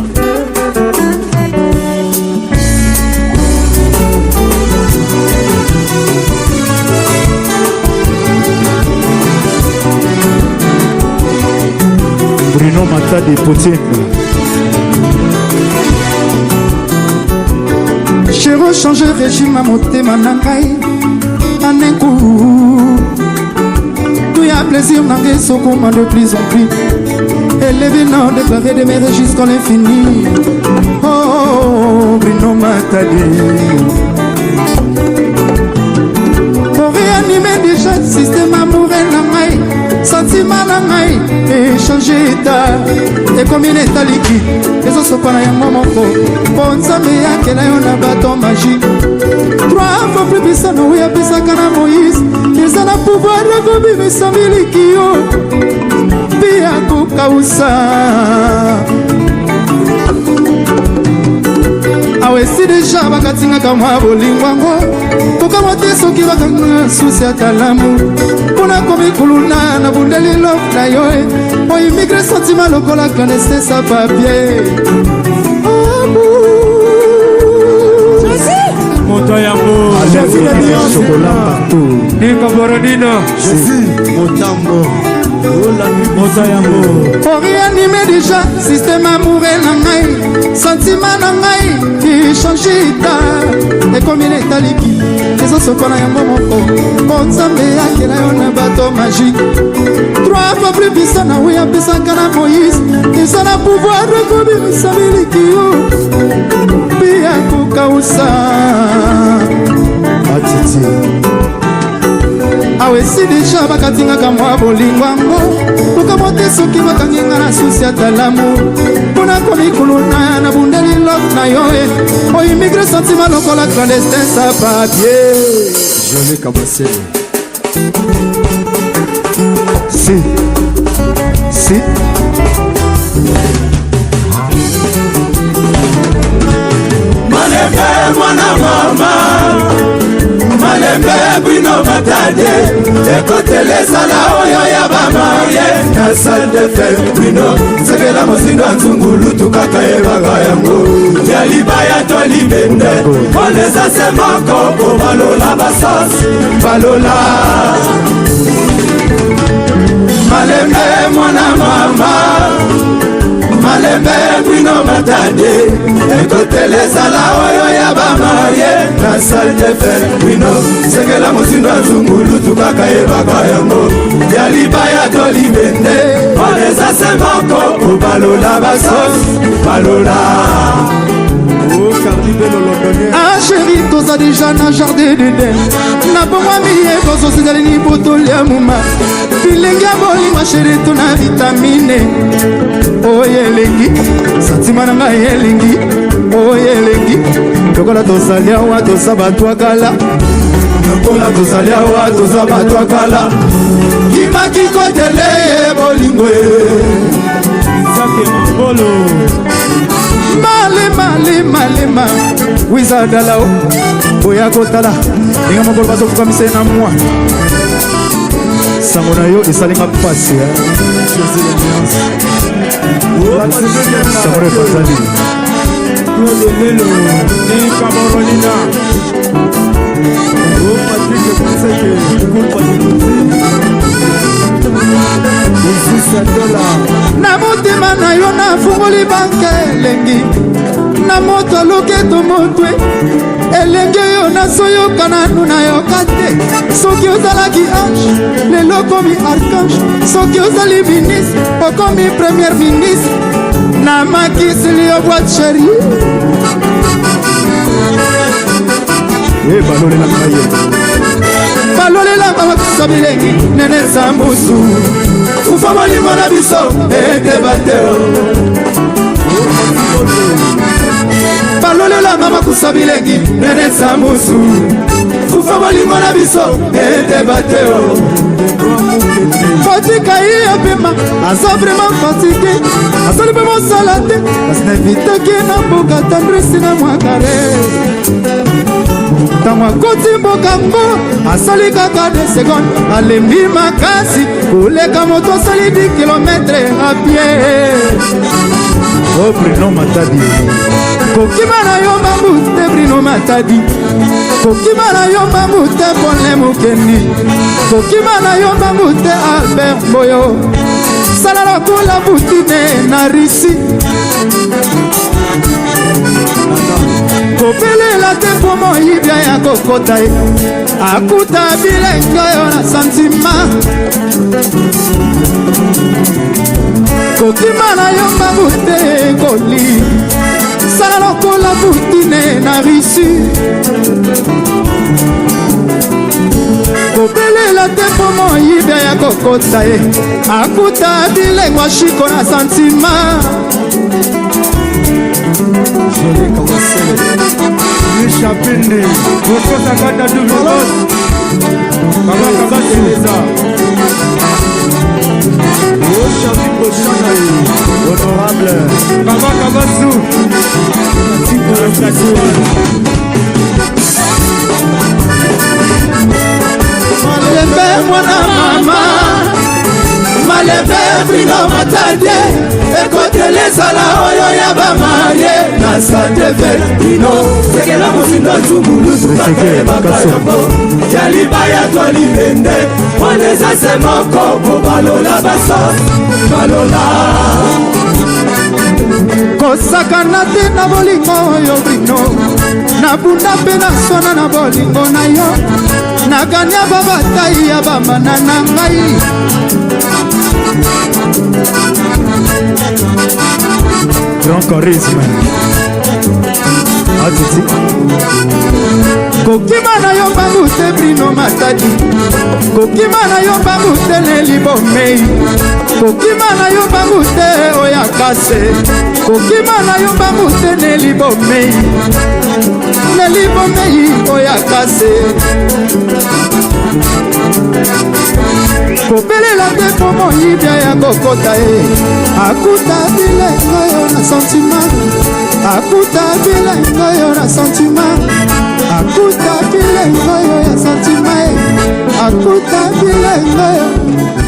Bruno Matadi Poutine. J'ai rechangé régime à motema na ngai Anekou Tout y a plaisir n'a rien sokoma de plus en plus Et les vénants déclarés de mes jusqu'à l'infini Oh, Bruno Matadi Pour réanimer déjà le système amoureux na ngai Sentiment na ngai échanger état Et comme il est à liquide Les autres sont pas là y'a moko Pour nzambe yakela yo na bateau magique 3 fois plus puissant na oui apesaka na Moïse Ils ont le pouvoir de kobimisa miliki yo Pia kukausa Awesi deja bakatingaka mwa bolingo yango Kokama te soki bakanga susi ya talamu Pona komikuluna na bundeli love na yo Oimigre sentiment lokola clandestin sa papier Moto yambo Chocolat partout. Nika Borodino Motambo. Moto yambo Pour réanimer déjà système amoureux na ngai Sentiment na ngai qui change état Et comme il est à liquide Les autres sont pas là y'a moko Pour nzambe yakela yo na bateau magique 3 fois plus puissant na oui apesaka na Moïse Ils ont le pouvoir de kobimisa miliki yo Pia kukausa Atiti. Awesi deja bakatingaka mwa bolingo yango Kokama te soki bakanginga na susi ya talamu Pona komikuluna na bundeli love na yo Oimigre sentiment lokola clandestin sa papier Jolie Kabasele. Si. Malembe mwana mama Malembe Bruno Matadi Ekotelesala oyo ya bamarie Na salle de fête Bruno Sekela mosindo nzungulu tukaka ebanga yango Ya libaya to libende Oneza semako Po balola basas Balola Malembe mwana mama Malembe Bruno Matadi ekoteleza la oyo ya bamarie na salle de fête Bruno sekela mosindo azungulu tukaka yebaka yango ya libaya tolibende oneza semoko obalola basos balola Ah chérie, toza déjà na jardin de den na bomwa miye kozosizali ni botoli ya muma bilengi ya bolingo chérie tuna vitamine oyo elengi santima na ngai elengi oyo elengi lokola tozali awa toza bato akala lokola tozali awa toza bato akala kimaki kotele ye bolingo malema wizadalao oya kotala ndenge mokolo bazofukamisa ye na mwa sango na yo esalinga mpasi sango epazali Lelo ni Camerounina Patrick Ponseke na motema na yo nafungoli banke elengi na moto aloketo motwe elengi oyo nasoyoka nanu nayoka te soki ozalaki ange lelo okomi archange soki ozali ministre okomi premier ministre na makisili yo boite sheri balolelanga ye balolelanga bakusa bilengi nene zambusu ufa molimo na biso ete bateo balolelanga bakusa bilengi nene zambusu ufa molimo na biso ete bateo kotika ye apema aza vraiment fatigué asali mpe mosala te kasi naevitaki na mboka tendresi na mwakare ntango akoti mboka ngo asali kaka 2 seconde alembi makasi koleka moto asali 10 kilometre a pied o Bruno Matadi kokima na yo mambu te Bruno Matadi kokima na yo mambu te Pole Mokendi kokima na yo mambu te Albert Boyo sala lokola butine na risi kopelela te mpo moyibia ya kokota ye akuta bilengo yo na santima kokima na yo mbangu te koli sala lokola butine na risi kopelela te mpo moyibia ya kokota ye akuta bilengo shiko na santima Chapinde Kokosa kata dubos Kabaka basileza Chapi Koshana honorable Kabaka basu Malembe mwana mama Malembe Bruno Matadi ekotelezala oyo ya bamarie na sateve ino sekela mosindo zungulu tukakebaka yango ya libaya tolibende oneza se moko po balola basos balola kosakana te na bolingo oyo Bruno nabunda mpe naswana na bolingo na yo naganya babatai ya bamana na ngai grand charisme atiti kokima na yo mbangu te Bruno Matadi kokima na yo mbangu te Nelly Bomei kokima na yo mbangu te oya kase kokima na yo mbangu te Nelly Bomei oya kase kopelela te mpo moyibia ya kokota ye akuta bilengo yo na sentima akuta bilengo yo na sentima akuta bilengo yo ya sentima akuta bilengo yo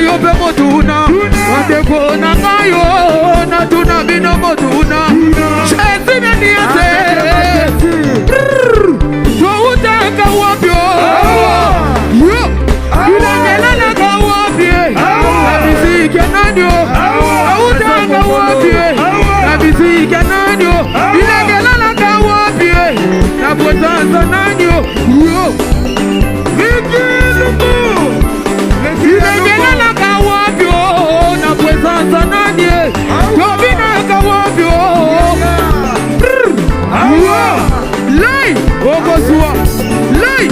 yo pe motuna bandeko na ngayo natuna bino motuna Jésus naniate toutaka wapyo yo ilangelalaka wapye na miziki ya nanyo autaka wapye na miziki ya nanyo ilangelalaka wapye na bwezanza nanyo yo Vikilumu ilangelalaka wapyo na bwezanza nanye tobinaka wapyo Lai Ogosua Lai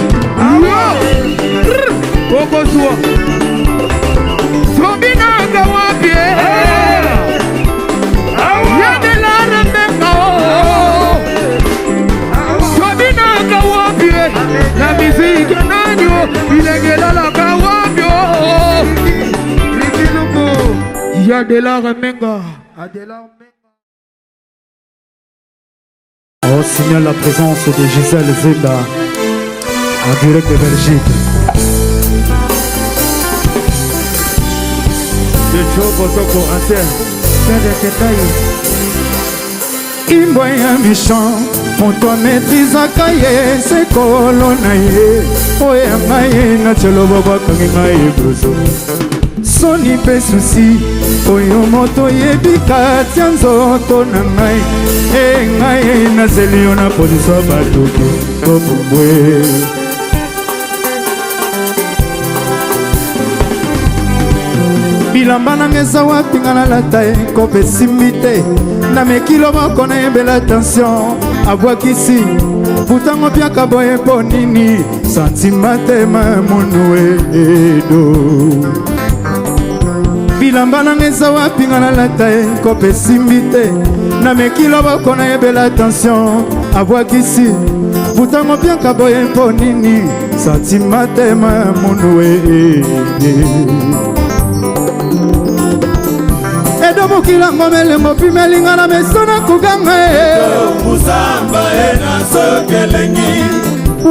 Ogosua Tobinaka wapye Yadela remeka Tobinaka wapye La musique nanyo ilegelalaka wapyo Yadela remeka On signale la présence de Gisèle Zenda en direct de Belgique. De Chobo Soko Ancien Imbo ya méchant moto ametizaka ye sekolo na ye oya ngai na tsholobo bakangi ngai broso soni mpe susi oyo moto yebika tia nzoto na ngai ngai nazeli yo na polisa batoki kobumbwe bilamba nanga eza wapi nga nalata ye kope esimbi te na mekilo moko nayembela tension abwakisi butango piaka boye mpo nini santima tema monu edo bilamba nanga eza wapi nga nalata ye kope esimbi te na mekilo moko nayembela tension abwakisi butango piaka boye mpo nini santima tema monu edo edobokila ngomelengo pimelinga na mesona kuganga musamba ena sokelengi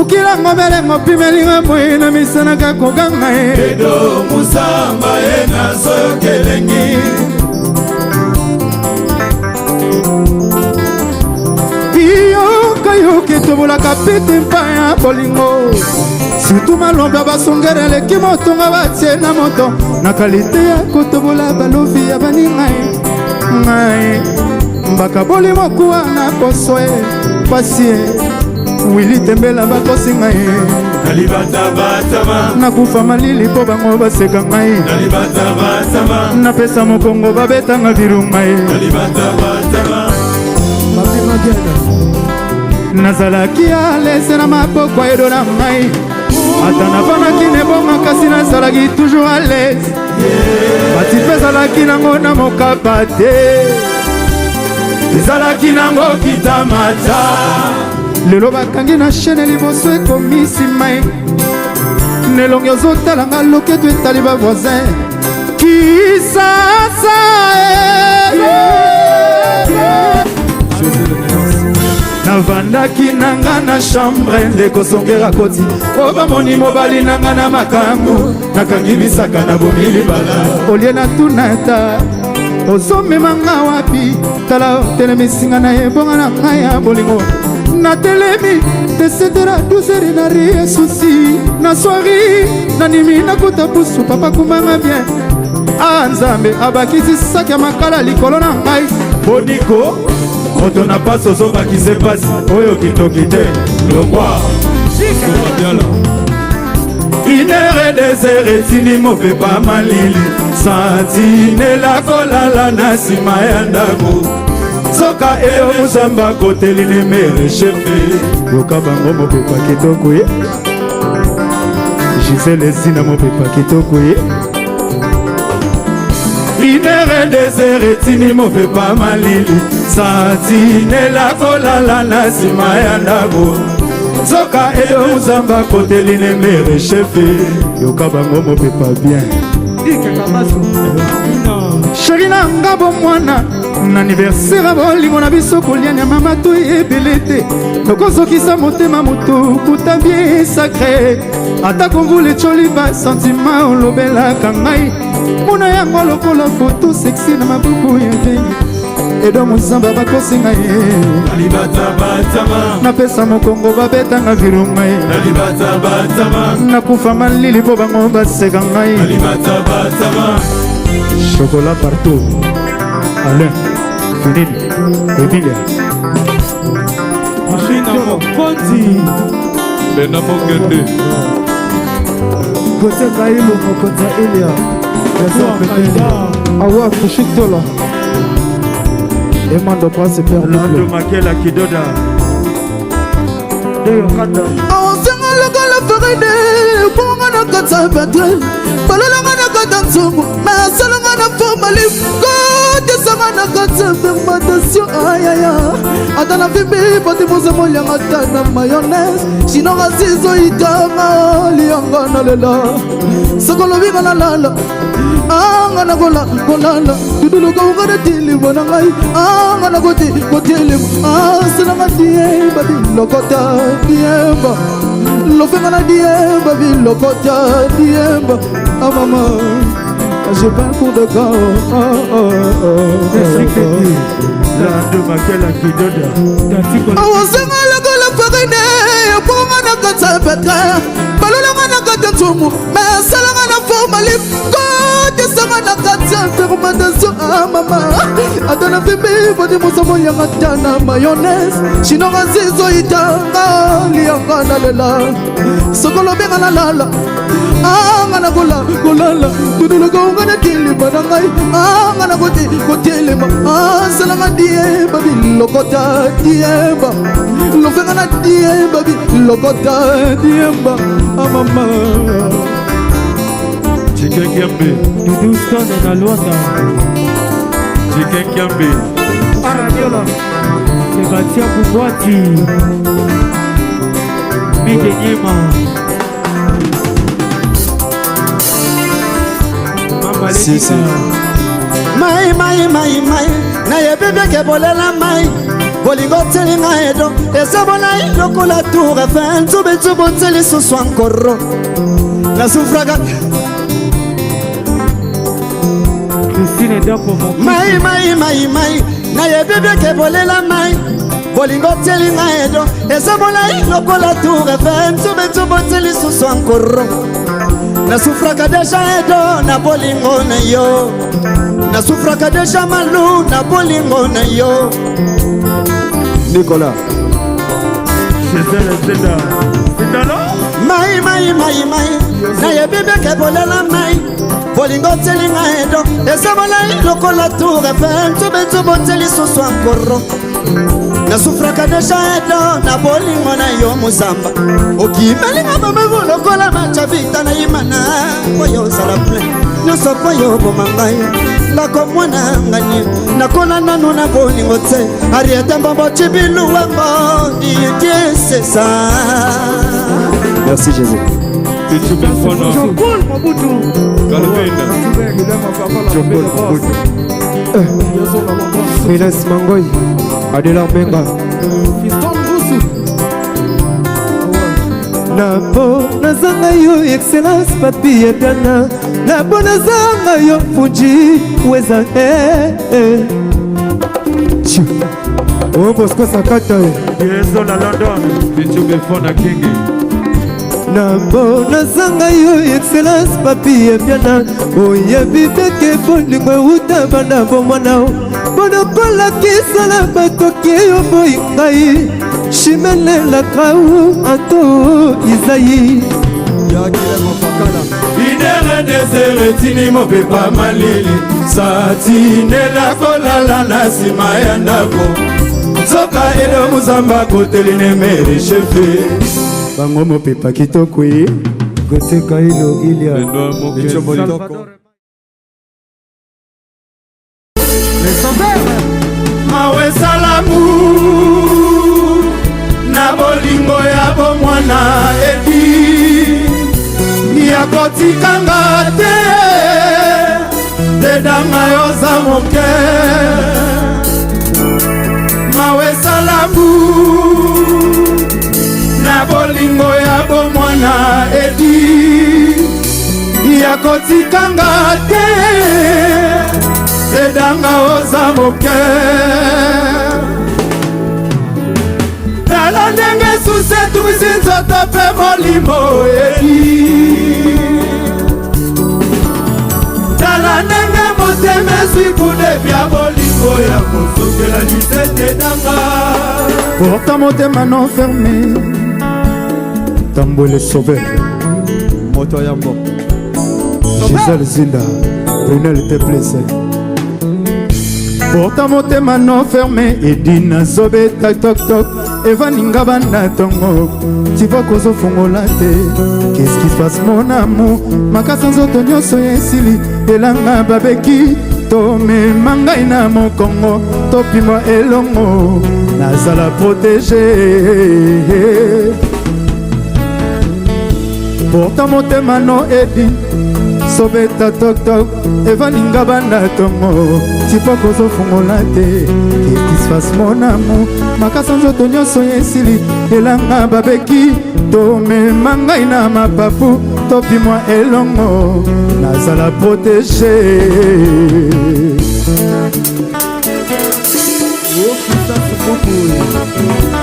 ukila ngomelengo pimelinga moye na misana kakoganga edo musamba ena sokelengi yokayoki tobolaka pete mpa ya bolingo surtout malomba basongera eleki motonga batie na moto na kalite ya kotobola balobi ya baningai ngai mbaka boli mokuwa na poso e pasie wili tembela bakosi ngai nakufa malili mpo bango baseka ngai napesa mokongo babetanga viru ngai nazalaki alese na mapoko edo na ngai ata navanaki nebonga kasi nazalaki toujours à l'aise bati mpe ezalaki nango na mokaba te ezalaki nango kitamata lelo bakangi na chaine liboso ekomisi mai nelongi ozotalanga loketo etali bavoisin kisasa navandaki nanga na chambre ndekosongera koti po bamoni mobali nanga na makambo nakangi bisaka na bomili bala olie natunata ozomemanga wapi tala telemisinga na ebonga na ngai ya bolingo natelemi desetera 12 na rie susi na soiri nanimi nakuta pusu papa kumanga bien nzambe abakisi saki ya makala likolo na ngai boniko moto na pasi ozobakise pasi oyo kitoki te lokwa inere desere etini mopepa malili santinela kolala na nsima ya ndako soka eyo mosamba koteli nemere shefe yoka bango mopepa kitoko ye Gisèle esina mopepa kitoko ye inere desere etini mopepa malili santinela kolala na nsima ya ndako soka eyo mosamba koteli nemere shefe yoka bango mopepa bien Chéri na nga bomwana na anniversaire bolingo na biso kolia nyama mato ebele te tokozokisa motema moto kuta bien sacré ata komvula ecoliba sentima olobelaka ngai mona yango lokola foto sexy na mabuku ya vengi edo mozamba bakosinga ye napesa mokongo babetanga virunga ye nakufa malili po bango baseka ngai chocolat partout Alain Finini Emilia Mashina mokonzi Bena Mokende Kote Kailo mokonza Elia Awa Kushitola Emando passe per Lando Makela Kidoda Deyo Kanda Aosenga lokola farine Ponga na kata batre Balolanga na kata nzungu Masalanga na formali Kote sanga na kata fermentation Ayaya Atana vimbi poti mose molianga tana mayonnaise Shinonga sizo itanga Lianga na lela Sokolo vinga na lala Anga na gola golala Dudulu ka ungana tili wana ngai Anga na goti gotili Asina nga diemba bilokota diemba Lofenga na diemba bilokota diemba Ah maman j'ai pas pour de gars Lando Makela Kidoda Awasenga la gola farine Ponga na kata petra Balolanga na kata ntumu Mesalanga na formali Kote sanga na kata fermentation Ah mama Atana vimbi Fodi musa molianga tana mayonnaise Shinonga zizo itanga Lianga na lela Sokolo benga na lala Anga na gola golala Tudulu ka unga na tili banangai Anga na goti gotilima Salanga diemba bilokota diemba Lofenga na diemba bilokota diemba Ah mama Chicken Kiambe Dudu Stone na Luanda Chicken Kiambe Aradiola Sebatia Bugwati Mide Nyema Mama Letika Mai Na ye bebe ke bolela mai Bolingo teli nga edo Eza bolai lokola tour Eiffel Zube teli susu ankoro Na sufraga Christine Dapo Mai Na ye bebe ke bolela mai Bolingo teli nga edo Eza bolai lokola tour Eiffel Zube teli susu ankoro Na sufraga deja edo Na bolingo na yo Na sufraka deja malu na bolingo na yo Nicolas Chézelle Zeda Zedalo Mai Na ye bebe ke bolela mai Bolingo teli nga edo Esa bolai lokola tour Eiffel Tubo teli susu ankoro Na sufraka deja edo Na bolingo na yo muzamba Okimeli nga bamevu lokola machavita na imana Koyo sala ple Nyoso koyo bomangai Lako mwana ngani Nakona nanu na bolingo te Ariete mbambo chibilu wambo Diye sesa Merci Jésus Tichuka Fono Jokul Mobutu Galvenda Jokol Mobutu Freelance Mangoy Adela Benga Fiston Busu Nabo nazanga yo excellence papi epiana Nabo nazanga yo fuji weza Oh Bosco Sakata Yezo na London Tichuka Fono Kingi Nabo nazanga yo excellence papi epiana Oyebi beke bolingo uta bana bomwana Bono kola kisala batoki yo boingai Shimene la kaou ato Isaïe Idere desere tini mopepa malili Satine la kolala na sima ya ndako Soka edo muzamba koteline mere chefe Bango mopepa kitoko ye Kote Kailo Ilia Benoît Mokende Mawe salamu Na bolingo ya bomwana edi Ya kotikanga te Dedanga ya kotikanga te edanga oza moke tala ndenge susi etumisi nzoto mpe molimo eli tala ndenge motema ezwi kude bya bolingo ya kozongela lisete nanga porta motema non fermé Tambouele Sauveur moto ya mbo Gisèle Zinda Brunel te plaise porta motema non fermé Edina Zobe tak tok tok Eva ninga banda tongo Tiva kozo fongola te Qu'est-ce qui se passe mon amour Makasa nzoto nyonso esili Elanga babeki Tome mangai na mokongo Topimwa elongo Nazala protégé Porta motema no edi Sobeta tok tok Eva ninga banda tongo Tipo kozo fungola te Qu'est-ce qui se passe mon amour Makasa nzoto nyonso esili Elanga babeki Tome mangai na mapapu Topimwa elongo Nazala protégé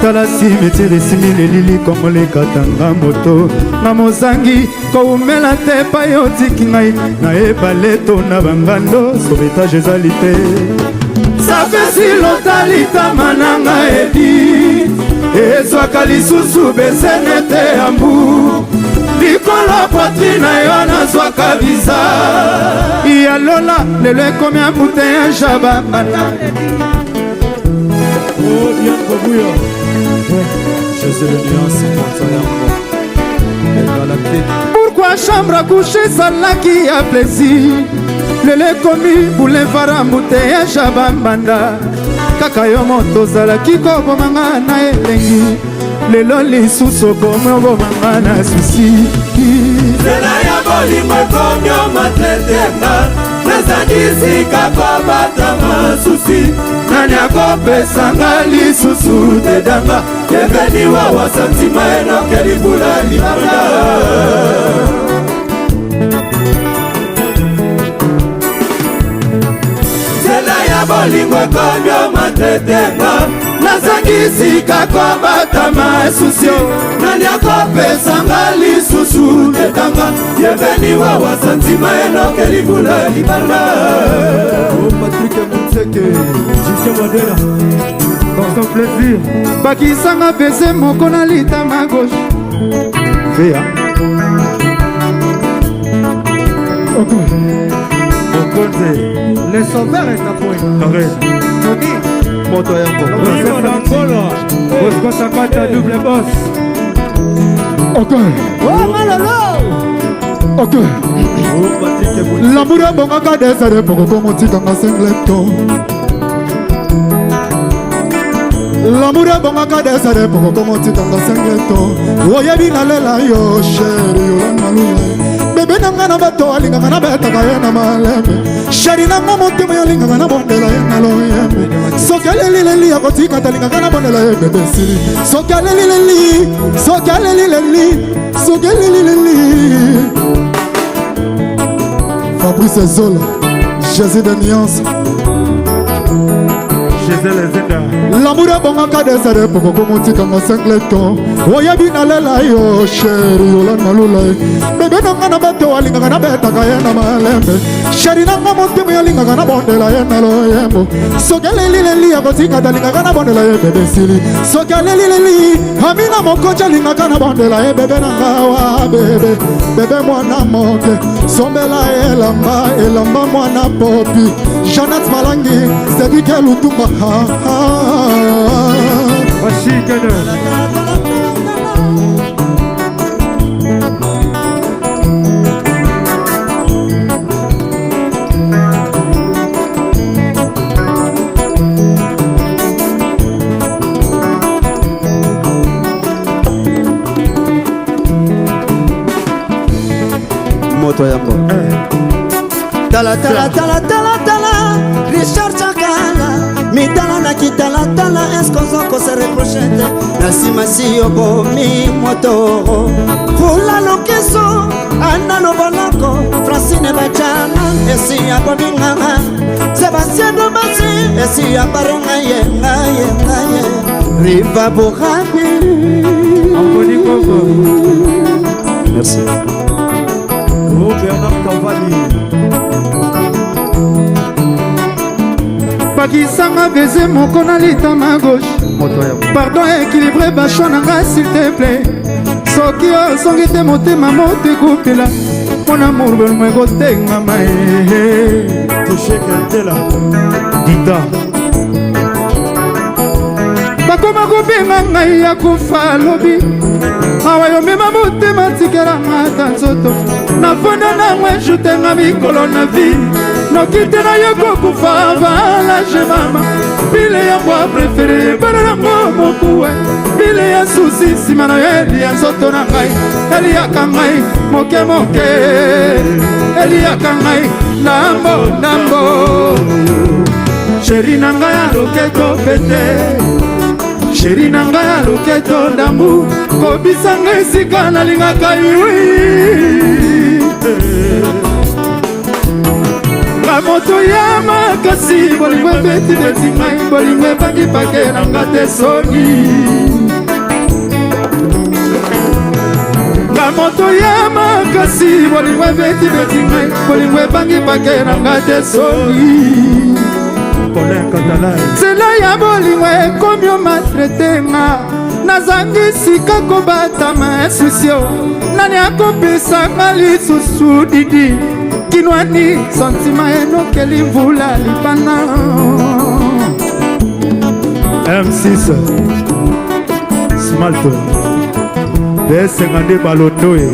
tala simetire simile lili komolekatanga moto na mozangi koumela te pa yo tiki ngai na ebaleto na bangando sauvetage ezali te sapesi lotalitama na nga edi ezwaka lisusu besene te yambu likolo potri na yo nazwaka biza yalola lelo ekomi abute ya jaba Pourquoi chambre à coucher salaki ya plaisir lele komi boulevard ambuteya jabambanda kaka yo moto zalaki kobomanga na elengi lelo lisusu komi obomanga na susi nzela ya bolingo ekomi omatretenga nazangisika kobata masusi nani akopesanga lisusu tedanga yeveniwa wa santima enoke libula libanda nzela ya bolingo ekomi omatretenga nazangisika kobata masusi nani akopesanga lisusu tedanga yeveniwa wa santima enoke libula libanda Patrick Moutseke Justin Modela dans son plaisir bakisanga pese moko na litama gauche Vea Okonze le sauveur est à point arrête Tony moto ya mbo Bosco Sakata double boss Ok Oh malolo Ok L'amour est bon à garder, ça dépend comment tu t'en as singleton. L'amour est bon à garder, ça dépend comment tu t'en as singleton. Oye bien la yo chéri yo malula. Bébé nanga bato alinga na beta kaya na maleme. Chéri na momo temo alinga na bondela na loyembe. Sokale lili ya kotika talinga na bondela bébé sili. Sokale lili, sokale lili, sokale lili. Fabrice Zola, Jésus de Nuance L'amour est bon à cadet, ça dépend comment tu t'en as singleton. Oye bien la yo chéri yo la malula. Bébé nanga na bato alinga na beta kaya na malembe. Chéri nanga montemo alinga na bondela na loyembo. Sokale lili ya kotika talinga na bondela bébé sili. Sokale lili amina mokocha linga na bondela bébé nanga wa bébé. Bébé mwana moke sombela elamba mwana popi. Janet Malangi c'est que lutumba Washington moto yambo tala tala tala tala tala Richard Chakala mitala na kitala tala eskozoko se reprochete na simasi yobomi moto fula lokeso ana no bonako ya boninganga Sébastien Domasi esi ya baronga ye ngaye Riva Borabi Anthony Koko. Merci Bernard Cavalli. Pakisanga baiser moko na litama gauche. Pardon équilibré bacho nanga s'il te plaît. Soki osongi te motema moto ekopela. Mon amour belmo ekotengama Dida bakoma kobenga ngai ya kufa lobi awa yo mema motema tikelanga ta nzoto nafonda nangwe jutenga mikolo na vi noki te na yo kokufa valage mama bile ya mwa prefere bana nango mokuwe bile ya susi nsima na yo eli ya nzoto na ngai eliyaka ngai moke moke eliyaka ngai ndambo sheri na ngai ya loketo pete sheri na ngai ya loketo ndambu kobisanga esika nalingaka yui nga moto ya makasi bolingo ebeti neti ngai bolingo ebangi pake nanga te soki nga moto ya makasi bolingo ebeti neti ngai bolingo ebangi pake nanga te soki nzela ya bolingo ekomi omaltrete nga nazangi sika kobatama insoucio nani akopesanga lisusu didi kinwani santima enokeli mvula libana M6 Smalto B52 balotoe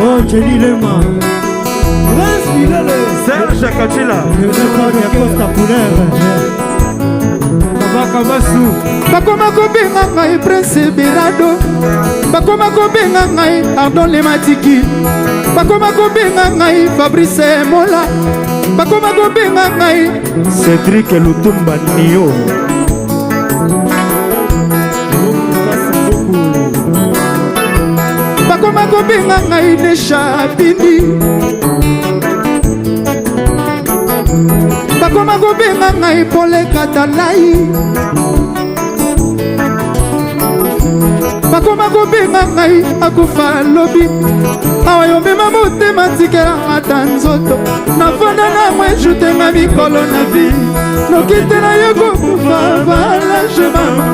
Oh Jenny Lema Serge Kachila bakoma kobenga ngai Prince Berado bakoma kobenga ngai Ardon Lematiki bakoma kobenga ngai Fabrice Mola bakoma kobenga ngai Cédric Lutumba Nio bakoma kobenga ngai Nesha Bindi bakoma kobenga ngai Pole Katalai bakoma kobenga ngai akufa lobi awa yo mema motema tikelanga ta nzoto nafanda namwe jutenga mikolo na vi noki te na yo kokufa valage mama